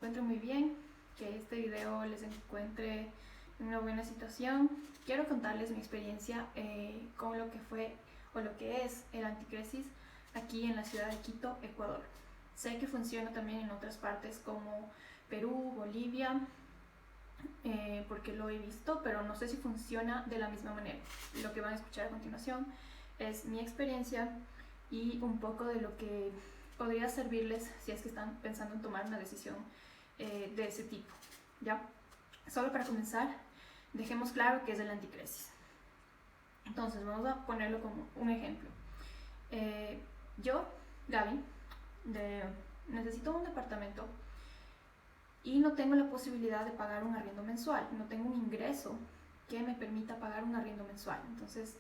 encuentren muy bien, que este video les encuentre en una buena situación. Quiero contarles mi experiencia con lo que fue o lo que es el anticresis aquí en la ciudad de Quito, Ecuador. Sé que funciona también en otras partes como Perú, Bolivia, porque lo he visto, pero no sé si funciona de la misma manera. Lo que van a escuchar a continuación es mi experiencia y un poco de lo que podría servirles si es que están pensando en tomar una decisión de ese tipo. ¿Ya? Solo para comenzar, dejemos claro qué es el anticresis. Entonces, vamos a ponerlo como un ejemplo. Yo, Gaby, necesito un departamento y no tengo la posibilidad de pagar un arriendo mensual, no tengo un ingreso que me permita pagar un arriendo mensual. Entonces,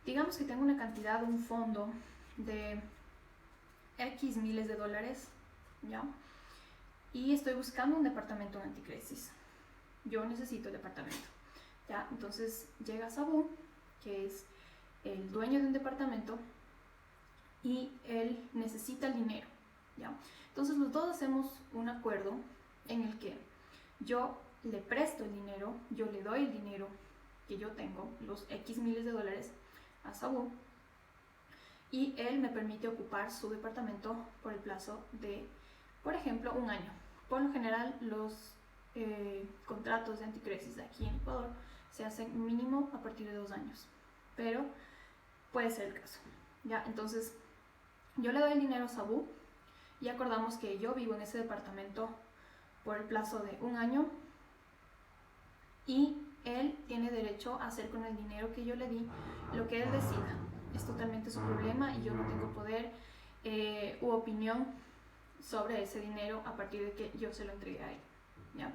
digamos que tengo una cantidad, un fondo de X miles de dólares, ¿ya? Y estoy buscando un departamento en anticresis. Yo necesito el departamento, ¿ya? Entonces llega Sabu, que es el dueño de un departamento, y él necesita el dinero, ¿ya? Entonces los dos hacemos un acuerdo en el que yo le presto el dinero, yo le doy el dinero que yo tengo, los X miles de dólares, a Sabu, y él me permite ocupar su departamento por el plazo de, por ejemplo, un año. Por lo general, los contratos de anticresis de aquí en Ecuador se hacen mínimo a partir de 2 años, pero puede ser el caso, ¿ya? Entonces, yo le doy el dinero a Sabu y acordamos que yo vivo en ese departamento por el plazo de un año y él tiene derecho a hacer con el dinero que yo le di lo que él decida. Es totalmente su problema y yo no tengo poder u opinión sobre ese dinero a partir de que yo se lo entregué a él, ¿ya?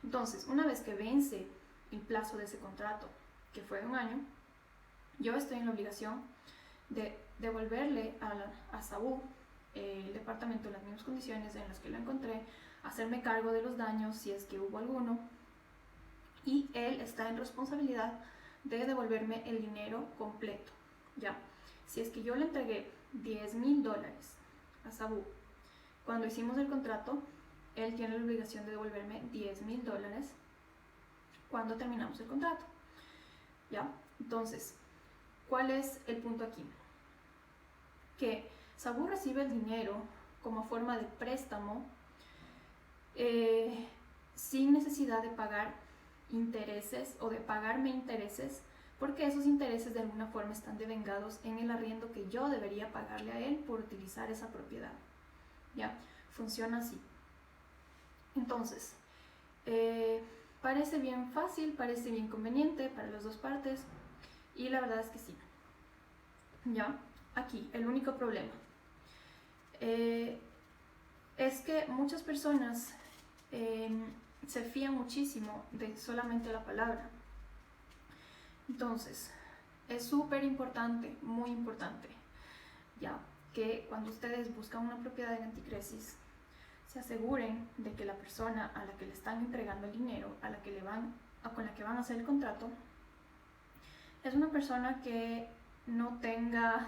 Entonces, una vez que vence el plazo de ese contrato, que fue de un año, yo estoy en la obligación de devolverle a Sabu el departamento en las mismas condiciones en las que lo encontré, hacerme cargo de los daños si es que hubo alguno, y él está en responsabilidad de devolverme el dinero completo, ¿ya? Si es que yo le entregué 10.000 dólares a Sabu cuando hicimos el contrato, él tiene la obligación de devolverme 10.000 dólares cuando terminamos el contrato, ¿ya? Entonces, ¿cuál es el punto aquí? Que Sabu recibe el dinero como forma de préstamo sin necesidad de pagar intereses o de pagarme intereses, porque esos intereses de alguna forma están devengados en el arriendo que yo debería pagarle a él por utilizar esa propiedad, ¿ya? Funciona así. Entonces, parece bien fácil, parece bien conveniente para las dos partes, y la verdad es que sí, ¿ya? Aquí, el único problema es que muchas personas se fían muchísimo de solamente la palabra. Entonces, es súper importante, muy importante, ya, que cuando ustedes buscan una propiedad en anticresis, se aseguren de que la persona a la que le están entregando el dinero, con la que van a hacer el contrato, es una persona que no tenga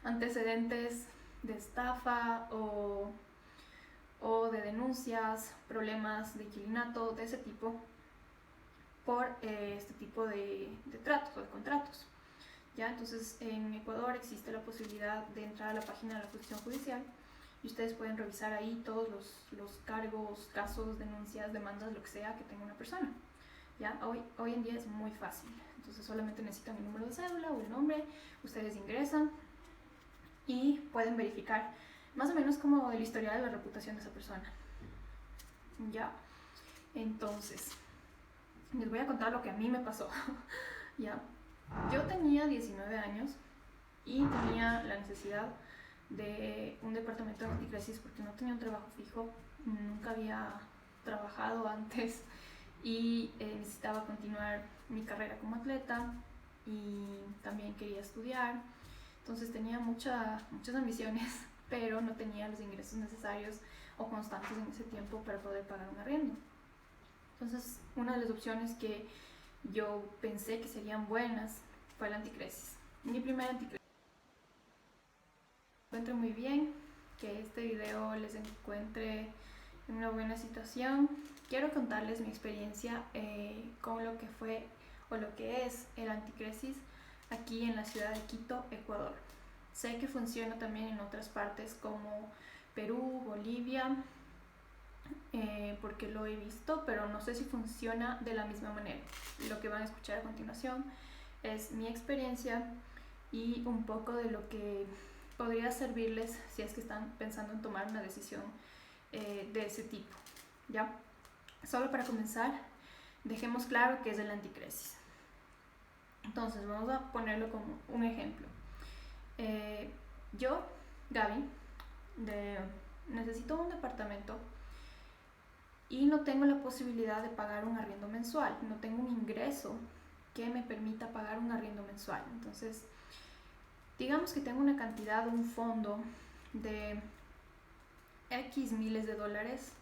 antecedentes de estafa o de denuncias, problemas de inquilinato, de ese tipo, por este tipo de tratos o de contratos, ¿ya? Entonces, en Ecuador existe la posibilidad de entrar a la página de la jurisdicción judicial y ustedes pueden revisar ahí todos los cargos, casos, denuncias, demandas, lo que sea que tenga una persona, ¿ya? Hoy en día es muy fácil. Entonces solamente necesitan el número de cédula o el nombre, ustedes ingresan y pueden verificar más o menos como el historial de la reputación de esa persona, ¿ya? Entonces, les voy a contar lo que a mí me pasó, ¿ya? Yo tenía 19 años y tenía la necesidad de un departamento de anticresis porque no tenía un trabajo fijo, nunca había trabajado antes y necesitaba continuar mi carrera como atleta y también quería estudiar. Entonces tenía muchas ambiciones, pero no tenía los ingresos necesarios o constantes en ese tiempo para poder pagar un arriendo. Entonces, una de las opciones que yo pensé que serían buenas fue el anticresis. Mi primer anticresis. Encuentro muy bien, que este video les encuentre en una buena situación. Quiero contarles mi experiencia con lo que fue o lo que es el anticresis aquí en la ciudad de Quito, Ecuador. Sé que funciona también en otras partes como Perú, Bolivia, porque lo he visto, pero no sé si funciona de la misma manera. Lo que van a escuchar a continuación es mi experiencia y un poco de lo que podría servirles si es que están pensando en tomar una decisión de ese tipo. ¿Ya? Solo para comenzar, dejemos claro qué es el anticresis. Entonces, vamos a ponerlo como un ejemplo. Yo, Gaby, necesito un departamento y no tengo la posibilidad de pagar un arriendo mensual, no tengo un ingreso que me permita pagar un arriendo mensual. Entonces, digamos que tengo una cantidad, un fondo de X miles de dólares,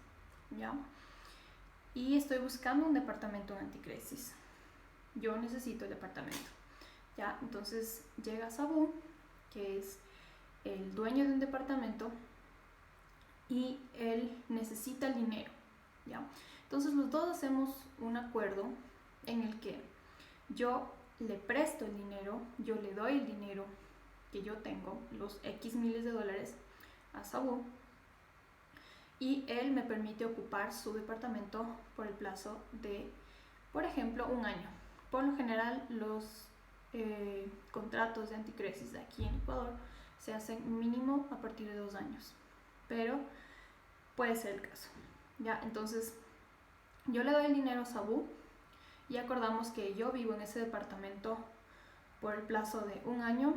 ¿ya? Y estoy buscando un departamento en anticrisis. Yo necesito el departamento, ¿ya? Entonces llega Sabu, que es el dueño de un departamento, y él necesita el dinero, ¿ya? Entonces los dos hacemos un acuerdo en el que yo le presto el dinero, yo le doy el dinero que yo tengo, los X miles de dólares, a Sabu, y él me permite ocupar su departamento por el plazo de, por ejemplo, un año. Por lo general, los contratos de anticresis de aquí en Ecuador se hacen mínimo a partir de 2 años, pero puede ser el caso, ¿ya? Entonces, yo le doy el dinero a Sabu y acordamos que yo vivo en ese departamento por el plazo de un año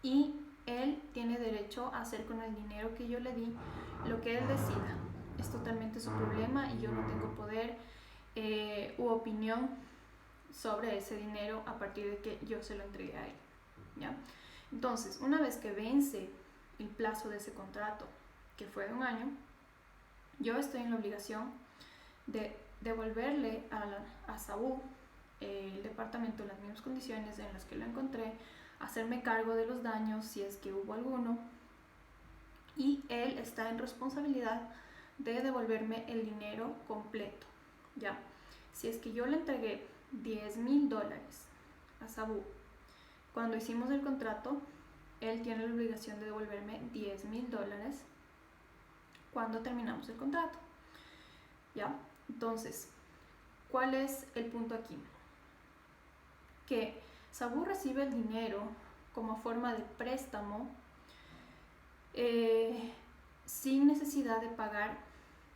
y él tiene derecho a hacer con el dinero que yo le di lo que él decida. Es totalmente su problema y yo no tengo poder u opinión sobre ese dinero a partir de que yo se lo entregué a él, ¿ya? Entonces, una vez que vence el plazo de ese contrato, que fue de un año, yo estoy en la obligación de devolverle a Saúl el departamento en las mismas condiciones en las que lo encontré, hacerme cargo de los daños si es que hubo alguno, y él está en responsabilidad de devolverme el dinero completo, ¿ya? Si es que yo le entregué $10,000 a Sabu cuando hicimos el contrato, él tiene la obligación de devolverme $10,000 cuando terminamos el contrato, ¿ya? Entonces, ¿cuál es el punto aquí? Que Sabu recibe el dinero como forma de préstamo sin necesidad de pagar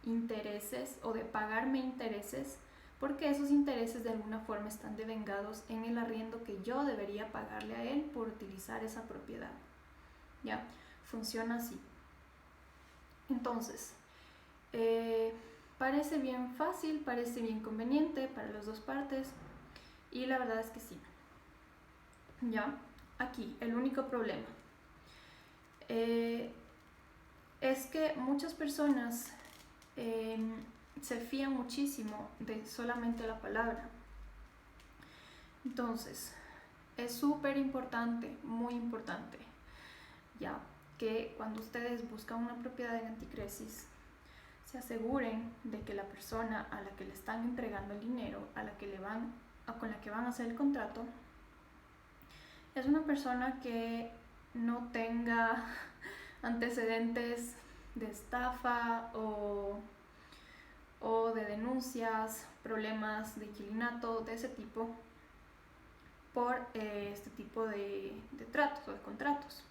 intereses o de pagarme intereses, porque esos intereses de alguna forma están devengados en el arriendo que yo debería pagarle a él por utilizar esa propiedad, ¿ya? Funciona así. Entonces, parece bien fácil, parece bien conveniente para las dos partes, y la verdad es que sí, ¿ya? Aquí, el único problema es que muchas personas se fían muchísimo de solamente la palabra. Entonces, es súper importante, muy importante, ya que cuando ustedes buscan una propiedad en anticresis, se aseguren de que la persona a la que le están entregando el dinero, con la que van a hacer el contrato, es una persona que no tenga antecedentes de estafa o de denuncias, problemas de inquilinato, de ese tipo, por este tipo de tratos o de contratos,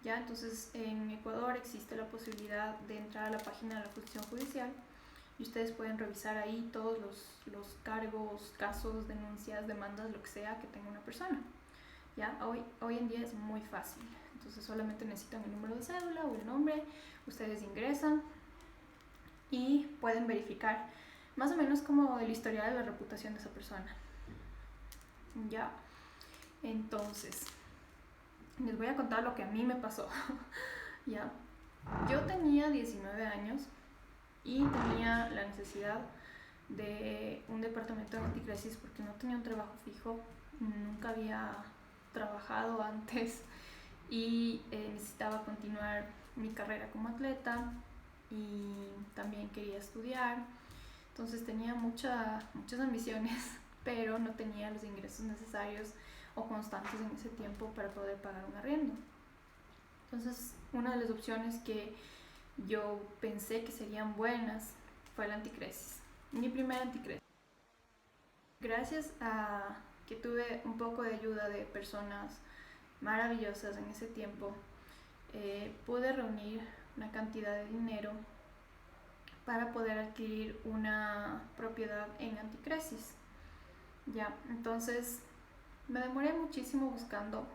¿ya? Entonces, en Ecuador existe la posibilidad de entrar a la página de la jurisdicción judicial y ustedes pueden revisar ahí todos los cargos, casos, denuncias, demandas, lo que sea que tenga una persona, ¿ya? Hoy en día es muy fácil. Entonces solamente necesitan el número de cédula o el nombre, ustedes ingresan y pueden verificar más o menos como el historial de la reputación de esa persona, ¿ya? Entonces, les voy a contar lo que a mí me pasó, ¿ya? Yo tenía 19 años y tenía la necesidad de un departamento de anticrisis porque no tenía un trabajo fijo, nunca había trabajado antes y necesitaba continuar mi carrera como atleta y también quería estudiar. Entonces tenía muchas ambiciones, pero no tenía los ingresos necesarios o constantes en ese tiempo para poder pagar un arriendo. Entonces, una de las opciones que yo pensé que serían buenas fue el anticresis. Mi primer anticresis. Gracias a que tuve un poco de ayuda de personas maravillosas en ese tiempo, pude reunir una cantidad de dinero para poder adquirir una propiedad en anticresis. Ya, entonces me demoré muchísimo buscando,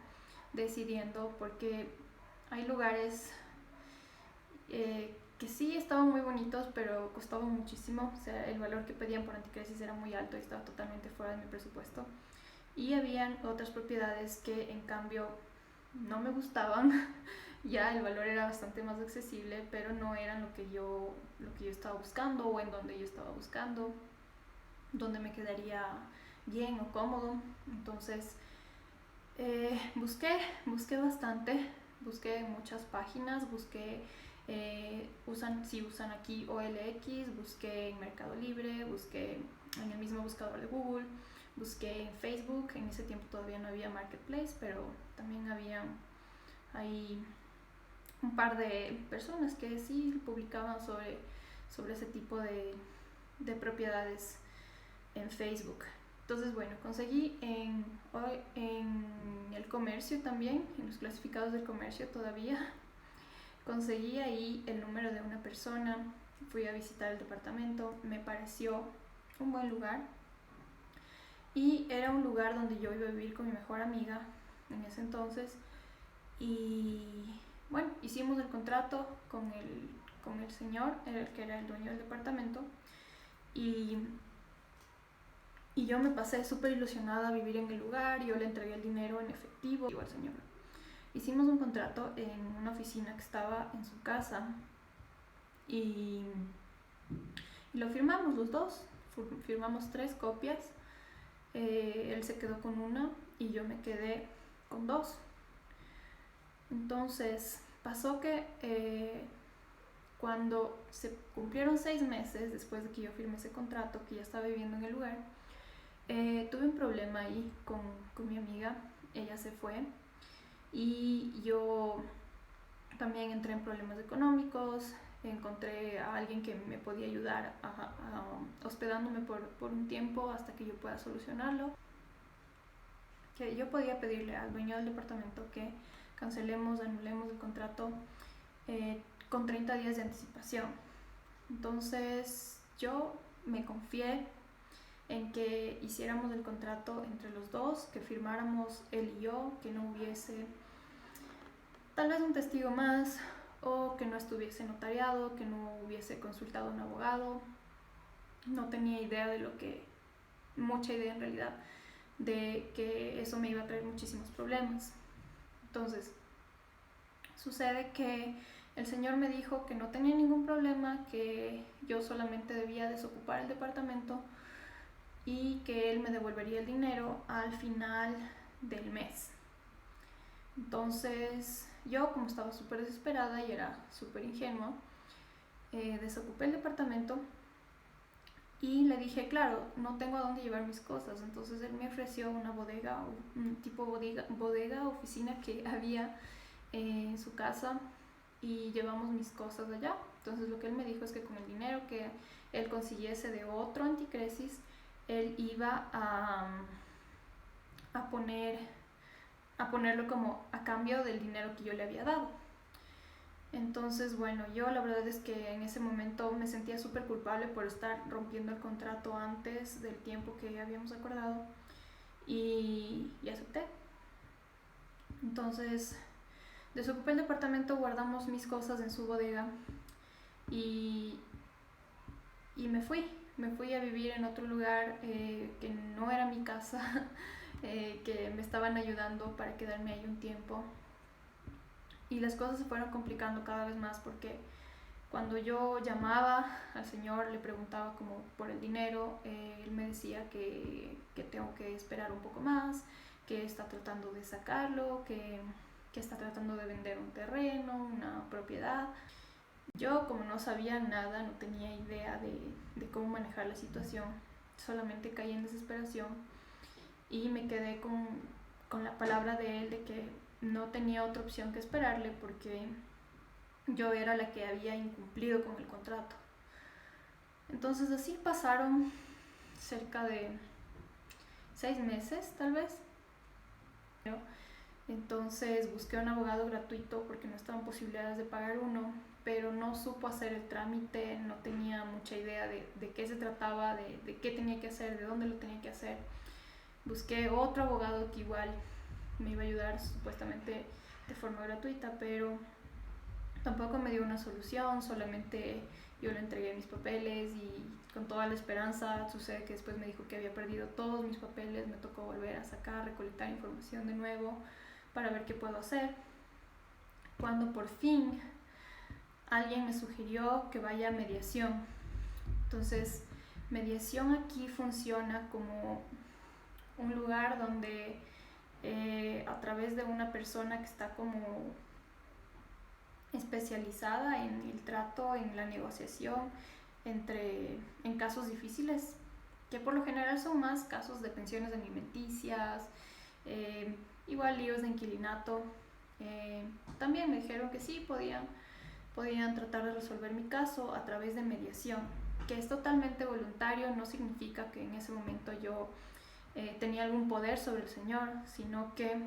decidiendo, porque hay lugares que sí estaban muy bonitos, pero costaban muchísimo. O sea, el valor que pedían por anticresis era muy alto y estaba totalmente fuera de mi presupuesto. Y habían otras propiedades que en cambio no me gustaban. Ya el valor era bastante más accesible, pero no eran lo que yo estaba buscando o en donde yo estaba buscando, donde me quedaría bien o cómodo. Entonces busqué bastante, busqué muchas páginas, busqué si usan aquí OLX, busqué en Mercado Libre, busqué en el mismo buscador de Google, busqué en Facebook. En ese tiempo todavía no había Marketplace, pero también había ahí un par de personas que sí publicaban sobre ese tipo de propiedades en Facebook. Entonces, bueno, conseguí en el comercio también, en los clasificados del comercio todavía, conseguí ahí el número de una persona, fui a visitar el departamento, me pareció un buen lugar y era un lugar donde yo iba a vivir con mi mejor amiga en ese entonces. Y bueno, hicimos el contrato con el señor, el que era el dueño del departamento, y yo me pasé súper ilusionada a vivir en el lugar. Yo le entregué el dinero en efectivo al señor. Hicimos un contrato en una oficina que estaba en su casa y lo firmamos los dos. Firmamos 3 copias. Él se quedó con una y yo me quedé con 2. Entonces pasó que cuando se cumplieron 6 meses después de que yo firmé ese contrato, que ya estaba viviendo en el lugar, tuve un problema ahí con mi amiga. Ella se fue y yo también entré en problemas económicos. Encontré a alguien que me podía ayudar hospedándome por un tiempo hasta que yo pueda solucionarlo. Que yo podía pedirle al dueño del departamento que anulemos el contrato con 30 días de anticipación. Entonces yo me confié en que hiciéramos el contrato entre los dos, que firmáramos él y yo, que no hubiese tal vez un testigo más, o que no estuviese notariado, que no hubiese consultado a un abogado. No tenía mucha idea en realidad, de que eso me iba a traer muchísimos problemas. Entonces, sucede que el señor me dijo que no tenía ningún problema, que yo solamente debía desocupar el departamento y que él me devolvería el dinero al final del mes. Entonces yo, como estaba súper desesperada y era súper ingenua, desocupé el departamento y le dije, claro, no tengo a dónde llevar mis cosas. Entonces él me ofreció una bodega, un tipo bodega, oficina que había en su casa, y llevamos mis cosas allá. Entonces lo que él me dijo es que con el dinero que él consiguiese de otro anticresis, él iba a ponerlo como a cambio del dinero que yo le había dado. Entonces, bueno, yo la verdad es que en ese momento me sentía súper culpable por estar rompiendo el contrato antes del tiempo que habíamos acordado, y acepté. Entonces desocupé el departamento, guardamos mis cosas en su bodega y me fui a vivir en otro lugar que no era mi casa, que me estaban ayudando para quedarme ahí un tiempo. Y las cosas se fueron complicando cada vez más, porque cuando yo llamaba al señor, le preguntaba como por el dinero, él me decía que tengo que esperar un poco más, que está tratando de sacarlo, que está tratando de vender un terreno, una propiedad. Yo, como no sabía nada, no tenía idea de cómo manejar la situación, solamente caí en desesperación y me quedé con la palabra de él de que no tenía otra opción que esperarle porque yo era la que había incumplido con el contrato. Entonces así pasaron cerca de 6 meses tal vez. Entonces busqué un abogado gratuito porque no estaban posibilidades de pagar uno, pero no supo hacer el trámite, no tenía mucha idea de qué se trataba, de qué tenía que hacer, de dónde lo tenía que hacer. Busqué otro abogado que igual me iba a ayudar supuestamente de forma gratuita, pero tampoco me dio una solución, solamente yo le entregué mis papeles y con toda la esperanza. Sucede que después me dijo que había perdido todos mis papeles, me tocó volver a sacar, recolectar información de nuevo para ver qué puedo hacer. Cuando por fin alguien me sugirió que vaya a mediación. Entonces, mediación aquí funciona como un lugar donde a través de una persona que está como especializada en el trato, en la negociación en casos difíciles, que por lo general son más casos de pensiones alimenticias, igual líos de inquilinato. También me dijeron que sí, podían tratar de resolver mi caso a través de mediación, que es totalmente voluntario. No significa que en ese momento yo tenía algún poder sobre el señor, sino que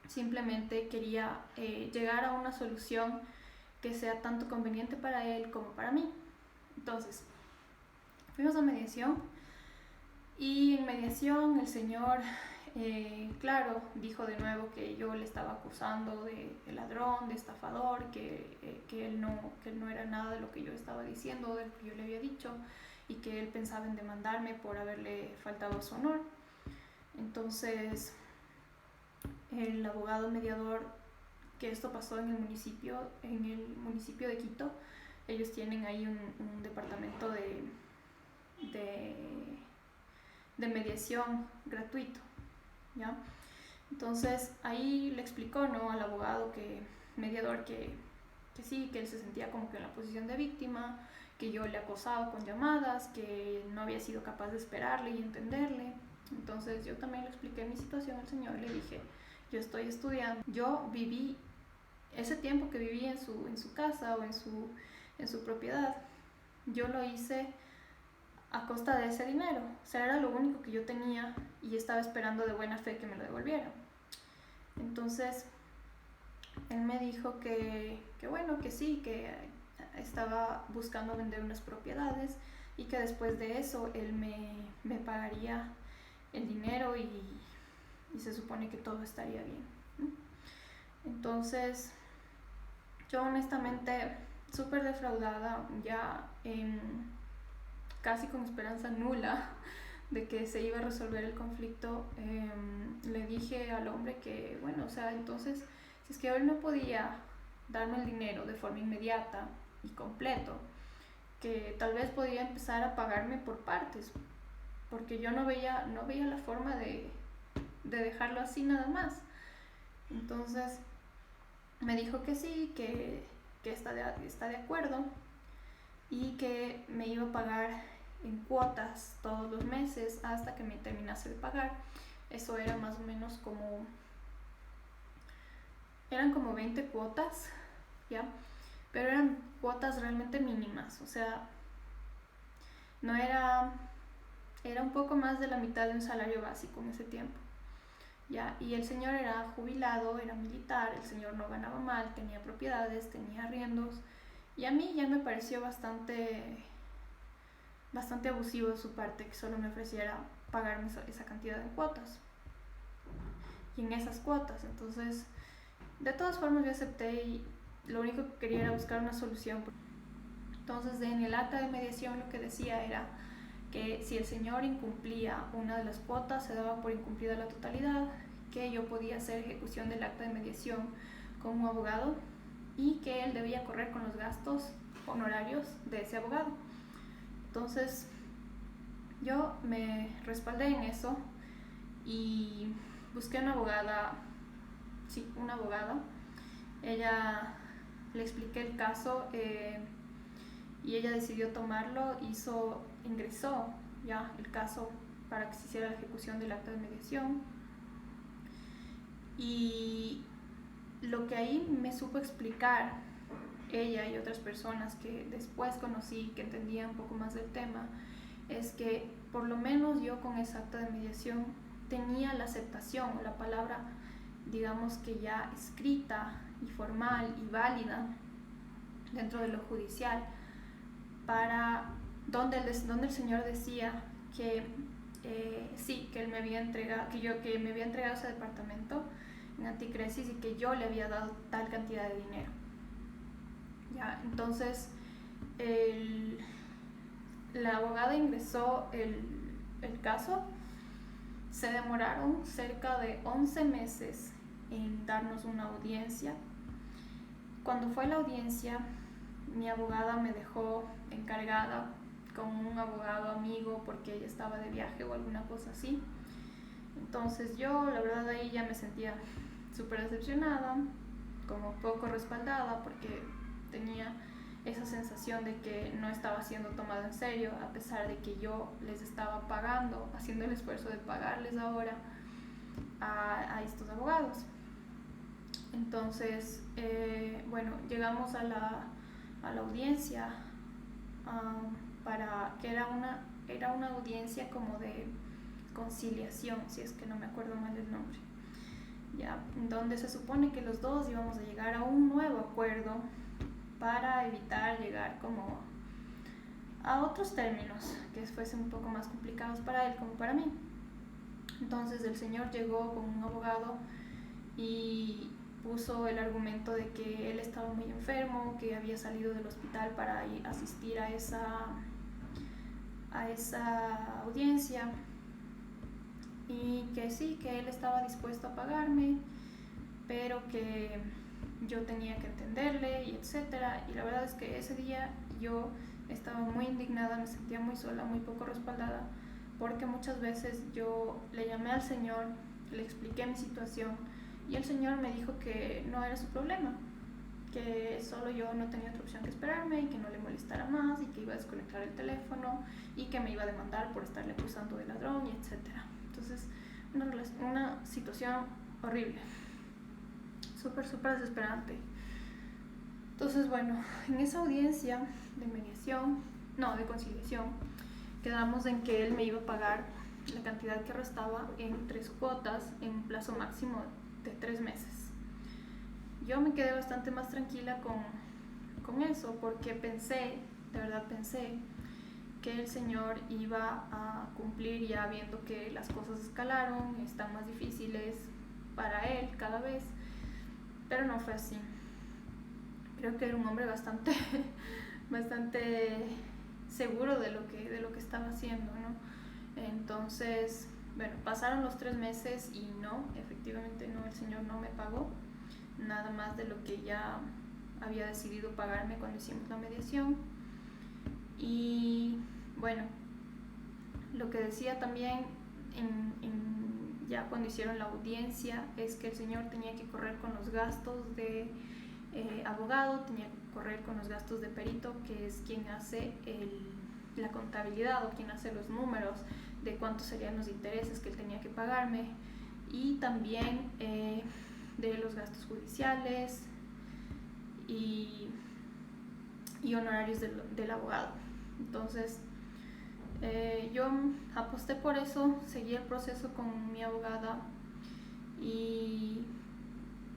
simplemente quería llegar a una solución que sea tanto conveniente para él como para mí. Entonces, fuimos a mediación y en mediación el señor, claro, dijo de nuevo que yo le estaba acusando de ladrón, de estafador, que él no era nada de lo que yo estaba diciendo, de lo que yo le había dicho, y que él pensaba en demandarme por haberle faltado a su honor. Entonces, el abogado mediador, que esto pasó en el municipio de Quito, ellos tienen ahí un departamento de mediación gratuito, ¿ya? Entonces ahí le explicó, ¿no?, al abogado mediador que sí, que él se sentía como que en la posición de víctima, que yo le acosaba con llamadas, que no había sido capaz de esperarle y entenderle. Entonces yo también le expliqué mi situación al señor, le dije, yo estoy estudiando, yo viví ese tiempo que viví en su casa o en su propiedad, yo lo hice a costa de ese dinero. O sea, era lo único que yo tenía y estaba esperando de buena fe que me lo devolvieran. Entonces, él me dijo que bueno, que sí, que estaba buscando vender unas propiedades y que después de eso él me pagaría el dinero y se supone que todo estaría bien. Entonces, yo honestamente súper defraudada, ya casi con esperanza nula de que se iba a resolver el conflicto, le dije al hombre que, bueno, o sea, entonces, si es que él no podía darme el dinero de forma inmediata y completo, que tal vez podía empezar a pagarme por partes, porque yo no veía la forma de dejarlo así nada más. Entonces me dijo que sí, que está de acuerdo y que me iba a pagar en cuotas todos los meses hasta que me terminase de pagar. Eso era más o menos eran como 20 cuotas, ¿ya? Pero eran cuotas realmente mínimas, o sea, no era un poco más de la mitad de un salario básico en ese tiempo, ¿ya? Y el señor era jubilado, era militar, el señor no ganaba mal, tenía propiedades, tenía arriendos, y a mí ya me pareció bastante abusivo de su parte que solo me ofreciera pagarme esa cantidad de cuotas. Y en esas cuotas, entonces, de todas formas yo acepté y lo único que quería era buscar una solución. Entonces, en el acta de mediación lo que decía era que si el señor incumplía una de las cuotas, se daba por incumplida la totalidad, que yo podía hacer ejecución del acta de mediación con un abogado y que él debía correr con los gastos honorarios de ese abogado. Entonces yo me respaldé en eso y busqué una abogada. Ella le expliqué el caso y ella decidió tomarlo, ingresó ya el caso para que se hiciera la ejecución del acta de mediación. Y lo que ahí me supo explicar ella y otras personas que después conocí, que entendían un poco más del tema, es que por lo menos yo con esa acta de mediación tenía la aceptación, la palabra, digamos que ya escrita y formal y válida dentro de lo judicial, para donde el señor decía que sí, que él me había entregado, que me había entregado ese departamento en Anticresis y que yo le había dado tal cantidad de dinero. Ya, entonces la abogada ingresó el caso. Se demoraron cerca de 11 meses en darnos una audiencia. Cuando fue la audiencia, mi abogada me dejó encargada con un abogado amigo porque ella estaba de viaje o alguna cosa así. Entonces yo, la verdad, ahí ya me sentía súper decepcionada, como poco respaldada, porque tenía esa sensación de que no estaba siendo tomado en serio, a pesar de que yo les estaba pagando, haciendo el esfuerzo de pagarles ahora a estos abogados. Entonces, bueno, llegamos a la audiencia, que era una audiencia como de conciliación, si es que no me acuerdo mal del nombre, ya, donde se supone que los dos íbamos a llegar a un nuevo acuerdo para evitar llegar como a otros términos que fuesen un poco más complicados para él como para mí. Entonces el señor llegó con un abogado y puso el argumento de que él estaba muy enfermo, que había salido del hospital para asistir a esa audiencia, y que sí, que él estaba dispuesto a pagarme, pero que yo tenía que entenderle y etcétera. Y la verdad es que ese día yo estaba muy indignada, me sentía muy sola, muy poco respaldada, porque muchas veces yo le llamé al señor, le expliqué mi situación y el señor me dijo que no era su problema, que solo yo no tenía otra opción que esperarme y que no le molestara más y que iba a desconectar el teléfono y que me iba a demandar por estarle acusando de ladrón y etcétera. Entonces, una situación horrible, súper desesperante. Entonces, bueno, en esa audiencia de conciliación, quedamos en que él me iba a pagar la cantidad que restaba en 3 cuotas en un plazo máximo de 3 meses. Yo me quedé bastante más tranquila con eso, porque de verdad pensé que el señor iba a cumplir, ya viendo que las cosas escalaron, están más difíciles para él cada vez, pero no fue así. Creo que era un hombre bastante seguro de lo que estaba haciendo, ¿no? Entonces, bueno, pasaron los 3 meses y no, efectivamente no, el señor no me pagó nada más de lo que ya había decidido pagarme cuando hicimos la mediación. Y bueno, lo que decía también ya cuando hicieron la audiencia es que el señor tenía que correr con los gastos de abogado, tenía que correr con los gastos de perito, que es quien hace la contabilidad o quien hace los números de cuántos serían los intereses que él tenía que pagarme, y también de los gastos judiciales y honorarios del abogado. Entonces yo aposté por eso, seguí el proceso con mi abogada, y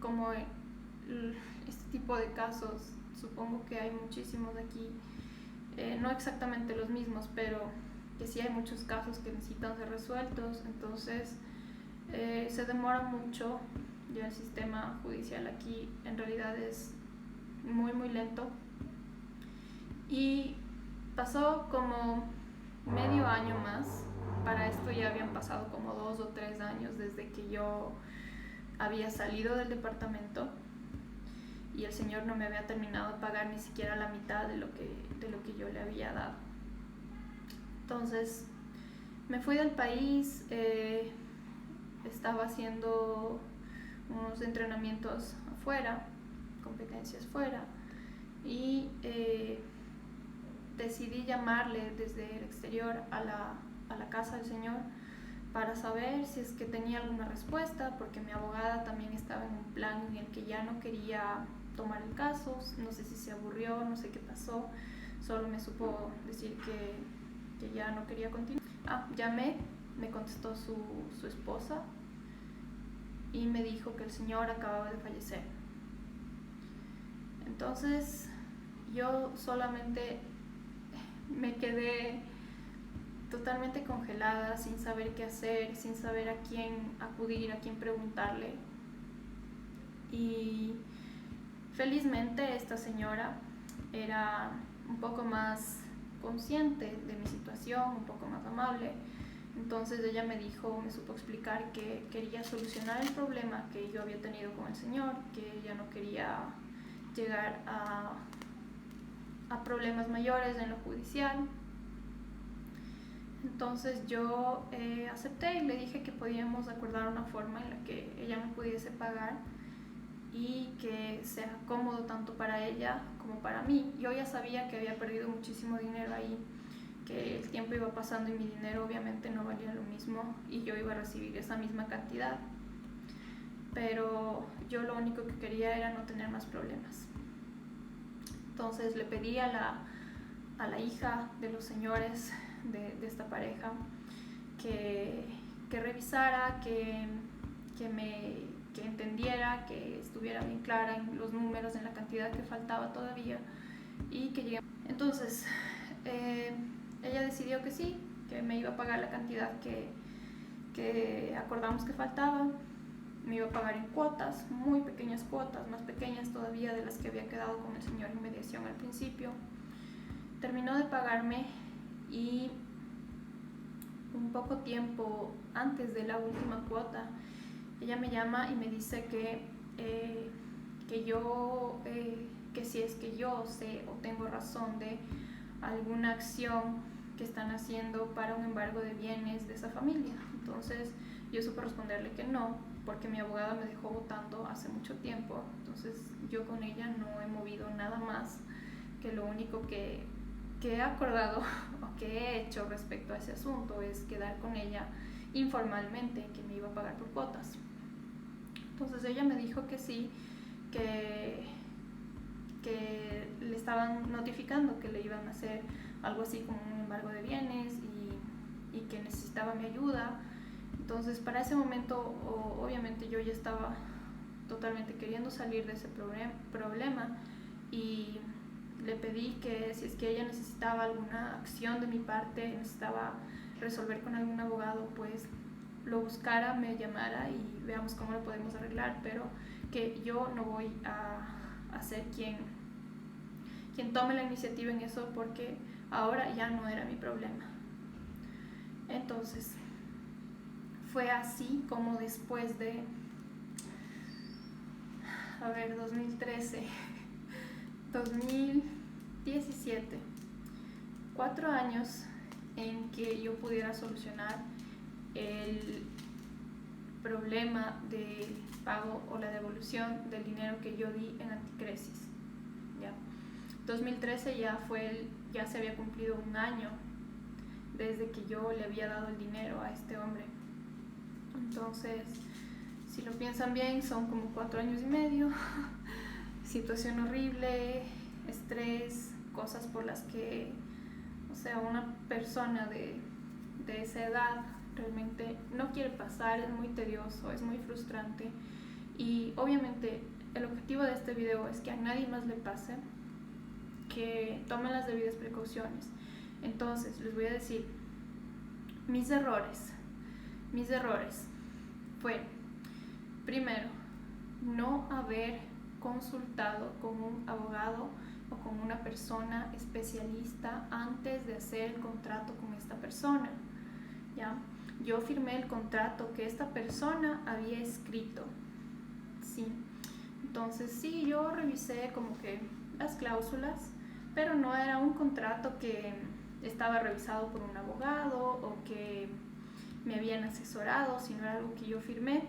como este tipo de casos, supongo que hay muchísimos aquí, no exactamente los mismos, pero que sí hay muchos casos que necesitan ser resueltos, entonces se demora mucho. Ya el sistema judicial aquí en realidad es muy lento, y pasó como medio año más. Para esto ya habían pasado como 2 o 3 años desde que yo había salido del departamento, y el señor no me había terminado de pagar ni siquiera la mitad de lo que yo le había dado. Entonces me fui del país, estaba haciendo unos entrenamientos afuera, competencias fuera, y decidí llamarle desde el exterior a la casa del señor para saber si es que tenía alguna respuesta, porque mi abogada también estaba en un plan en el que ya no quería tomar el caso, no sé si se aburrió, no sé qué pasó, solo me supo decir que ya no quería continuar. Llamé, me contestó su esposa y me dijo que el señor acababa de fallecer. Entonces yo solamente me quedé totalmente congelada, sin saber qué hacer, sin saber a quién acudir, a quién preguntarle. Y felizmente esta señora era un poco más consciente de mi situación, un poco más amable. Entonces ella me dijo, me supo explicar que quería solucionar el problema que yo había tenido con el señor, que ella no quería llegar a problemas mayores en lo judicial. Entonces yo acepté y le dije que podíamos acordar una forma en la que ella me pudiese pagar y que sea cómodo tanto para ella como para mí. Yo ya sabía que había perdido muchísimo dinero ahí, que el tiempo iba pasando y mi dinero obviamente no valía lo mismo y yo iba a recibir esa misma cantidad, pero yo lo único que quería era no tener más problemas. Entonces le pedí a la hija de los señores de esta pareja que revisara, que entendiera, que estuviera bien clara en los números, en la cantidad que faltaba todavía y que llegué. Entonces ella decidió que sí, que me iba a pagar la cantidad que acordamos que faltaba. Me iba a pagar en cuotas, muy pequeñas cuotas, más pequeñas todavía de las que había quedado con el señor en mediación al principio. Terminó de pagarme y un poco tiempo antes de la última cuota, ella me llama y me dice que si es que yo sé o tengo razón de alguna acción que están haciendo para un embargo de bienes de esa familia. Entonces yo supe responderle que no, porque mi abogada me dejó votando hace mucho tiempo. Entonces yo con ella no he movido nada más, que lo único que he acordado o que he hecho respecto a ese asunto es quedar con ella informalmente que me iba a pagar por cuotas. Entonces ella me dijo que sí, que le estaban notificando que le iban a hacer algo así como un embargo de bienes y que necesitaba mi ayuda. Entonces para ese momento obviamente yo ya estaba totalmente queriendo salir de ese problema y le pedí que si es que ella necesitaba alguna acción de mi parte, necesitaba resolver con algún abogado, pues lo buscara, me llamara y veamos cómo lo podemos arreglar, pero que yo no voy a ser quien tome la iniciativa en eso, porque ahora ya no era mi problema. Entonces fue así como después de 2013, 2017, 4 años en que yo pudiera solucionar el problema del pago o la devolución del dinero que yo di en Anticresis. ¿Ya? 2013 ya se había cumplido un año desde que yo le había dado el dinero a este hombre. Entonces, si lo piensan bien, son como 4 años y medio. Situación horrible, estrés, cosas por las que, una persona de esa edad realmente no quiere pasar, es muy tedioso, es muy frustrante. Y obviamente el objetivo de este video es que a nadie más le pase, que tomen las debidas precauciones. Entonces les voy a decir mis errores fueron: primero, no haber consultado con un abogado o con una persona especialista antes de hacer el contrato con esta persona. ¿Ya? Yo firmé el contrato que esta persona había escrito, ¿sí? Entonces sí, yo revisé como que las cláusulas, pero no era un contrato que estaba revisado por un abogado o que me habían asesorado, sino era algo que yo firmé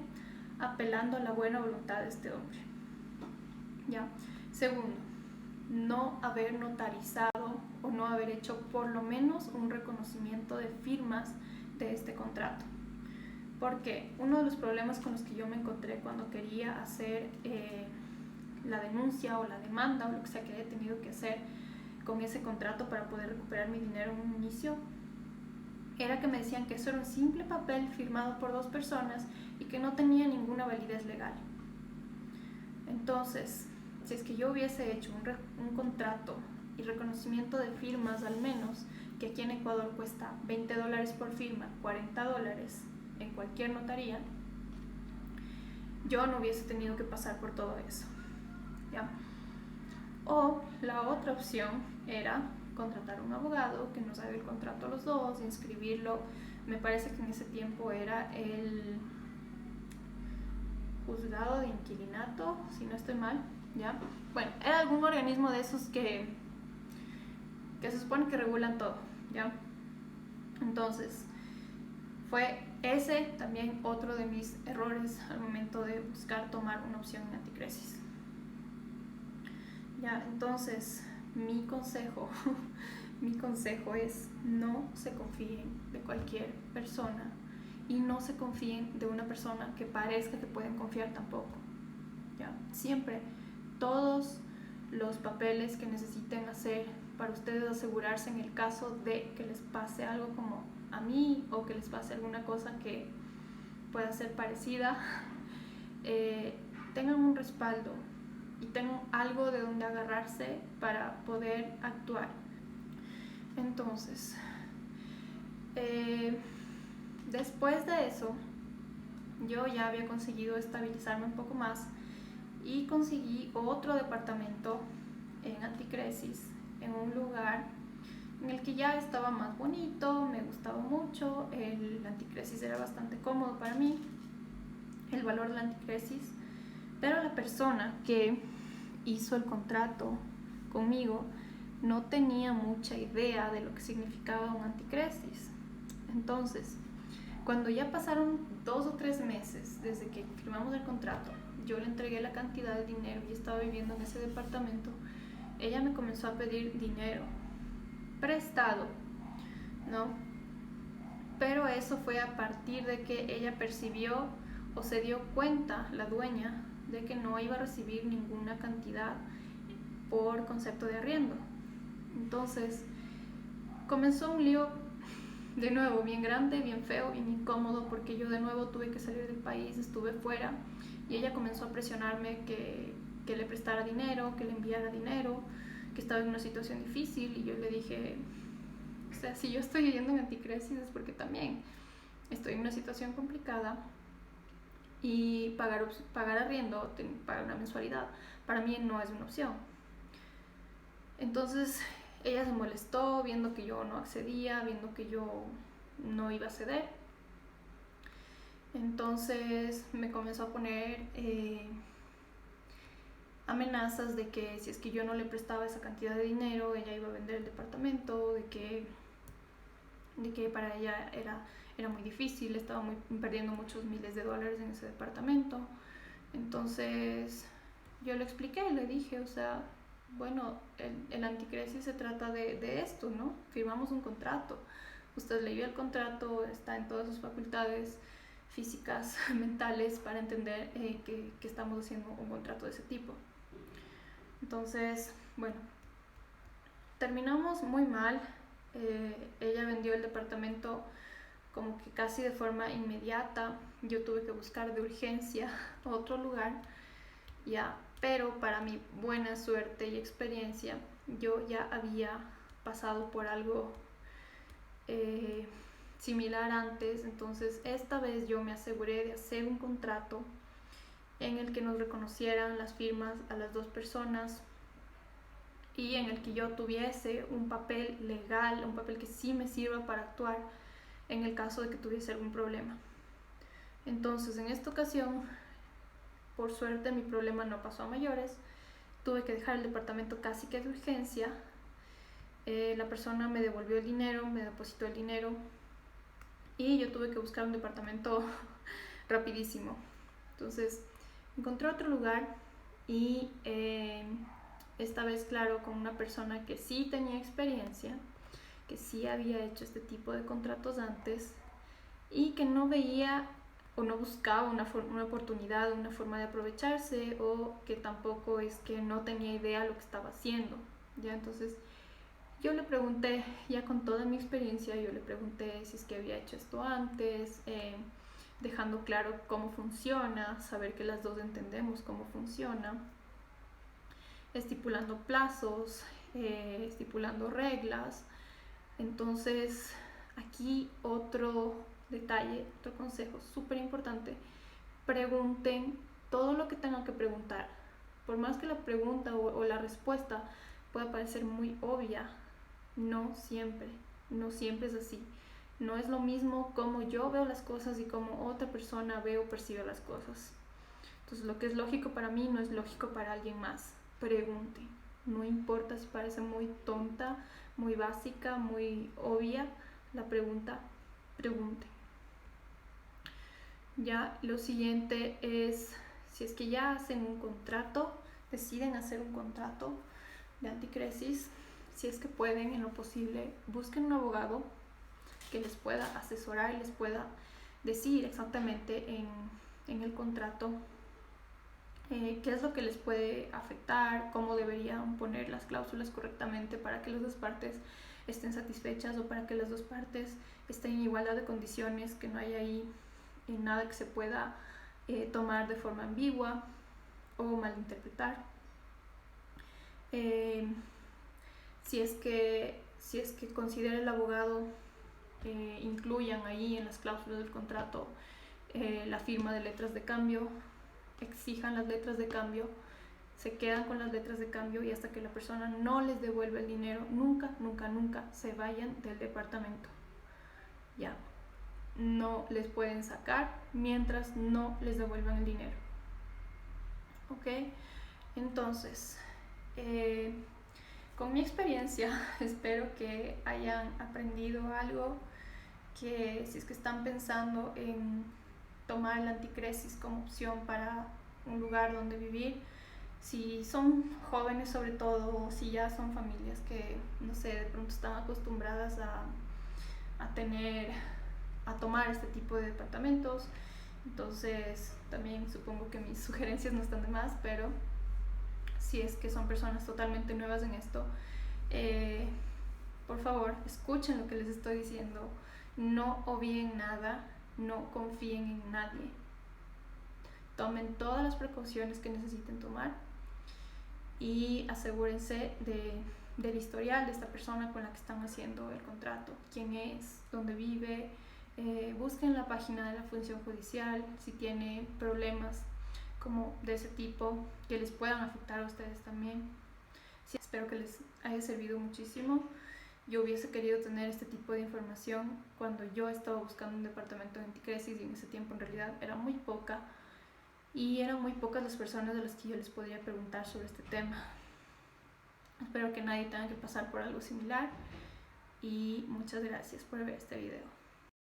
apelando a la buena voluntad de este hombre. ¿Ya? Segundo, no haber notarizado o no haber hecho por lo menos un reconocimiento de firmas de este contrato. Porque uno de los problemas con los que yo me encontré cuando quería hacer la denuncia o la demanda o lo que sea que haya tenido que hacer con ese contrato para poder recuperar mi dinero en un inicio, era que me decían que eso era un simple papel firmado por dos personas y que no tenía ninguna validez legal. Entonces, si es que yo hubiese hecho un contrato y reconocimiento de firmas al menos, que aquí en Ecuador cuesta $20 por firma, $40 en cualquier notaría, yo no hubiese tenido que pasar por todo eso, ¿ya? O la otra opción era contratar un abogado que nos haga el contrato a los dos, inscribirlo. Me parece que en ese tiempo era el juzgado de inquilinato, si no estoy mal, ¿ya? Bueno, era algún organismo de esos que se supone que regulan todo, ¿ya? Entonces, fue ese también otro de mis errores al momento de buscar tomar una opción en Anticresis. Ya, entonces, mi consejo es no se confíen de cualquier persona y no se confíen de una persona que parezca que pueden confiar tampoco. ¿Ya? Siempre, todos los papeles que necesiten hacer para ustedes asegurarse en el caso de que les pase algo como a mí o que les pase alguna cosa que pueda ser parecida, tengan un respaldo y tengan algo de donde agarrarse para poder actuar. Entonces, después de eso, yo ya había conseguido estabilizarme un poco más y conseguí otro departamento en Anticresis, en un lugar en el que ya estaba más bonito, me gustaba mucho, el Anticresis era bastante cómodo para mí, el valor del Anticresis, pero la persona que hizo el contrato conmigo no tenía mucha idea de lo que significaba un Anticresis. Entonces, cuando ya pasaron 2 o 3 meses desde que firmamos el contrato, yo le entregué la cantidad de dinero y estaba viviendo en ese departamento, ella me comenzó a pedir dinero prestado, ¿no? Pero eso fue a partir de que ella percibió o se dio cuenta, la dueña, de que no iba a recibir ninguna cantidad por concepto de arriendo. Entonces, comenzó un lío de nuevo bien grande, bien feo, bien incómodo, porque yo de nuevo tuve que salir del país, estuve fuera y ella comenzó a presionarme que le prestara dinero, que le enviara dinero, que estaba en una situación difícil, y yo le dije, o sea, si yo estoy viviendo en Anticresis es porque también estoy en una situación complicada y pagar arriendo, pagar una mensualidad, para mí no es una opción. Entonces ella se molestó viendo que yo no accedía, viendo que yo no iba a ceder. Entonces me comenzó a poner amenazas de que si es que yo no le prestaba esa cantidad de dinero, ella iba a vender el departamento, de que para ella era muy difícil, estaba perdiendo muchos miles de dólares en ese departamento. Entonces yo le expliqué, le dije, o sea, bueno, el Anticresis se trata de esto, ¿no? Firmamos un contrato, usted leyó el contrato, está en todas sus facultades físicas, mentales, para entender que estamos haciendo un contrato de ese tipo. Entonces, bueno, terminamos muy mal. Ella vendió el departamento como que casi de forma inmediata. Yo tuve que buscar de urgencia otro lugar, ya, pero para mi buena suerte y experiencia, yo ya había pasado por algo similar antes. Entonces esta vez yo me aseguré de hacer un contrato en el que nos reconocieran las firmas a las dos personas y en el que yo tuviese un papel legal, un papel que sí me sirva para actuar en el caso de que tuviese algún problema. Entonces en esta ocasión, por suerte, mi problema no pasó a mayores. Tuve que dejar el departamento casi que de urgencia. La persona me devolvió el dinero, me depositó el dinero y yo tuve que buscar un departamento rapidísimo. Entonces encontré otro lugar y esta vez, claro, con una persona que sí tenía experiencia, que sí había hecho este tipo de contratos antes y que no veía o no buscaba una oportunidad, una forma de aprovecharse, o que tampoco es que no tenía idea de lo que estaba haciendo. ¿Ya? Entonces yo le pregunté, ya con toda mi experiencia, yo le pregunté si es que había hecho esto antes, dejando claro cómo funciona, saber que las dos entendemos cómo funciona, estipulando plazos, estipulando reglas. Entonces, aquí otro detalle, otro consejo súper importante: pregunten todo lo que tengan que preguntar. Por más que la pregunta o la respuesta pueda parecer muy obvia, no siempre, no siempre es así. No es lo mismo como yo veo las cosas y como otra persona ve o percibe las cosas. Entonces, lo que es lógico para mí no es lógico para alguien más. Pregunte. No importa si parece muy tonta, muy básica, muy obvia la pregunta, pregunte. Ya, lo siguiente es, si es que ya hacen un contrato, deciden hacer un contrato de anticresis, si es que pueden, en lo posible, busquen un abogado que les pueda asesorar y les pueda decir exactamente en el contrato qué es lo que les puede afectar, cómo deberían poner las cláusulas correctamente para que las dos partes estén satisfechas, o para que las dos partes estén en igualdad de condiciones, que no haya ahí nada que se pueda tomar de forma ambigua o malinterpretar. Si es que considera el abogado, incluyan ahí en las cláusulas del contrato la firma de letras de cambio, exijan las letras de cambio, se quedan con las letras de cambio, y hasta que la persona no les devuelva el dinero, nunca, nunca, nunca se vayan del departamento. Ya, no les pueden sacar mientras no les devuelvan el dinero. ¿Ok? Entonces, con mi experiencia, espero que hayan aprendido algo, que si es que están pensando en tomar la anticresis como opción para un lugar donde vivir, si son jóvenes sobre todo, o si ya son familias que, no sé, de pronto están acostumbradas a tomar este tipo de departamentos, entonces también supongo que mis sugerencias no están de más, pero si es que son personas totalmente nuevas en esto, por favor, escuchen lo que les estoy diciendo, no obvien nada, no confíen en nadie, tomen todas las precauciones que necesiten tomar y asegúrense del historial de esta persona con la que están haciendo el contrato, quién es, dónde vive. Busquen la página de la función judicial si tiene problemas como de ese tipo que les puedan afectar a ustedes también. Sí, espero que les haya servido muchísimo. Yo hubiese querido tener este tipo de información cuando yo estaba buscando un departamento de anticresis, y en ese tiempo en realidad era muy poca, y eran muy pocas las personas a las que yo les podría preguntar sobre este tema. Espero que nadie tenga que pasar por algo similar, y muchas gracias por ver este video.